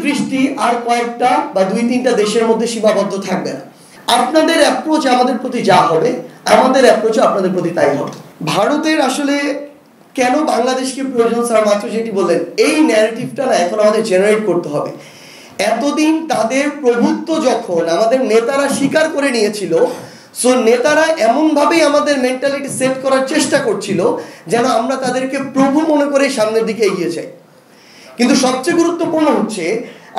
দৃষ্টি আর কয়েকটা বা দুই তিনটা দেশের মধ্যে সীমাবদ্ধ থাকবে না। আপনাদের অ্যাপ্রোচ আমাদের প্রতি যা হবে, আমাদের অ্যাপ্রোচ আপনাদের প্রতি তাই হবে। ভারতের আসলে কেন বাংলাদেশকে প্রয়োজন, স্যার মাত্র যেটি বললেন, এই ন্যারেটিভটা না এখন আমাদের জেনারেট করতে হবে। এতদিন তাদের প্রভুত্ব যখন আমাদের নেতারা স্বীকার করে নিয়েছিল, সো নেতারা এমনভাবেই আমাদের মেন্টালিটি সেট করার চেষ্টা করছিল যেন আমরা তাদেরকে প্রভু মনে করে সামনের দিকে এগিয়ে যাই। কিন্তু সবচেয়ে গুরুত্বপূর্ণ হচ্ছে,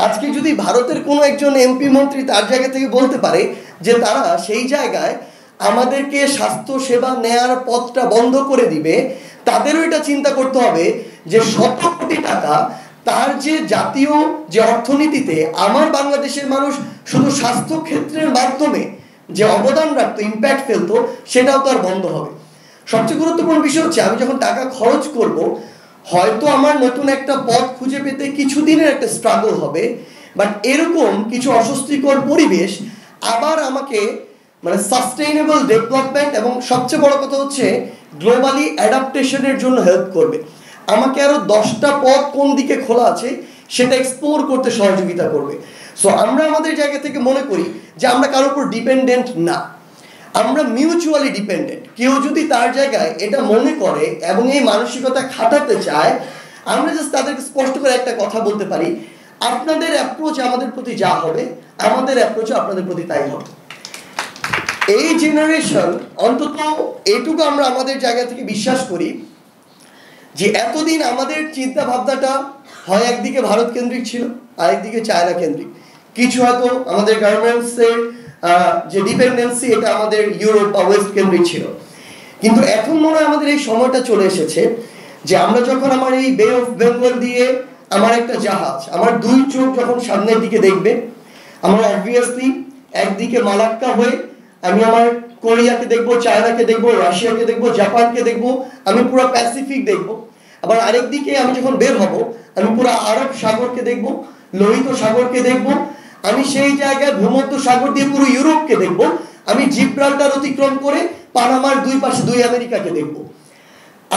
আজকে যদি ভারতের কোনো একজন এমপি মন্ত্রী তার জায়গা থেকে বলতে পারে যে তারা সেই জায়গায় আমাদেরকে স্বাস্থ্য সেবা নেয়ার পথটা বন্ধ করে দিবে, তাদেরও এটা চিন্তা করতে হবে যে 100 কোটি টাকা তার যে জাতীয় যে অর্থনীতিতে আমার বাংলাদেশের মানুষ শুধু স্বাস্থ্য ক্ষেত্রের মাধ্যমে যে অবদান রাখতো, ইম্প্যাক্ট ফেলতো, সেটাও তো আর বন্ধ হবে। সবচেয়ে গুরুত্বপূর্ণ বিষয় হচ্ছে, আমি যখন টাকা খরচ করব, হয়তো আমার নতুন একটা পথ খুঁজে পেতে কিছুদিনের একটা স্ট্রাগল হবে, বাট এরকম কিছু অস্বস্তিকর পরিবেশ আবার আমাকে মানে সাস্টেইনেবল ডেভেলপমেন্ট এবং সবচেয়ে বড় কথা হচ্ছে গ্লোবালি অ্যাডাপ্টেশনের জন্য হেল্প করবে। আমাকে আরো 10টা পথ কোন দিকে খোলা আছে সেটা এক্সপ্লোর করতে সহযোগিতা করবে। সো আমরা আমাদের জায়গা থেকে মনে করি যে আমরা কারোর উপর ডিপেন্ডেন্ট না, আমরা মিউচুয়ালি ডিপেন্ডেন্ট। কেউ যদি তার জায়গায় এটা মনে করে এবং এই মানসিকতা খাটাতে চায়, আমরা জাস্ট তাদেরকে স্পষ্ট করে একটা কথা বলতে পারি, আপনাদের অ্যাপ্রোচ আমাদের প্রতি যা হবে, আমাদের অ্যাপ্রোচ আপনাদের প্রতি তাই হবে। এই জেনারেশন অন্তত এইটুকু আমরা আমাদের জায়গা থেকে বিশ্বাস করি যে এতদিন আমাদের চিন্তা ভাবনাটা হয় একদিকে ভারত কেন্দ্রিক ছিল, আরেকদিকে চায়না কেন্দ্রিক। কিছু হয়তো আমাদের গার্মেন্টসের যে ডিপেন্ডেন্সি, এটা আমাদের ইউরোপ বা ওয়েস্ট কেন্দ্রিক ছিল। কিন্তু এখন মনে হয় আমাদের এই সময়টা চলে এসেছে যে আমরা যখন আমার এই বে অফ বেঙ্গল দিয়ে আমার একটা জাহাজ, আমার 2 চোখ যখন সামনের দিকে দেখবে, আমরা অবভিয়াসলি একদিকে মালাক্কা হয়ে আমি আমার কোরিয়াকে দেখবো, চায়নাকে দেখবো, রাশিয়াকে দেখবো, জাপানকে দেখবো, আমি পুরো প্যাসিফিক দেখবো। আবার আরেকদিকে আমি যখন বের হব, আমি পুরো আরব সাগরকে দেখবো, লোহিত সাগরকে দেখবো, আমি সেই জায়গায় ভূমধ্য সাগর দিয়ে পুরো ইউরোপকে দেখবো, আমি জিব্রাল্টার অতিক্রম করে পানামার 2 পাশে 2 আমেরিকাকে দেখবো।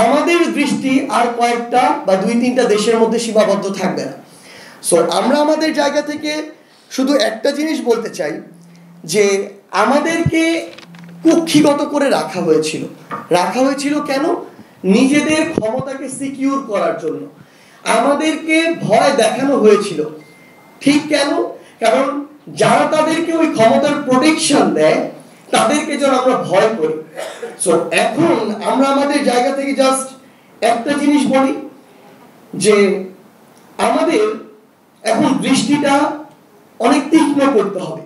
আমাদের দৃষ্টি আর কয়েকটা বা 2-3টা দেশের মধ্যে সীমাবদ্ধ থাকবে না। সো আমরা আমাদের জায়গা থেকে শুধু একটা জিনিস বলতে চাই যে আমাদেরকে কুক্ষিগত করে রাখা হয়েছিল কেন? নিজেদের ক্ষমতাকে সিকিউর করার জন্য আমাদেরকে ভয় দেখানো হয়েছিল। ঠিক কেন? কারণ যারা তাদেরকে ওই ক্ষমতার প্রোটেকশন দেয় তাদেরকে যেন আমরা ভয় করি। সো এখন আমরা আমাদের জায়গা থেকে জাস্ট একটা জিনিস বলি যে আমাদের এখন দৃষ্টিটা অনেক তীক্ষ্ণ করতে হবে।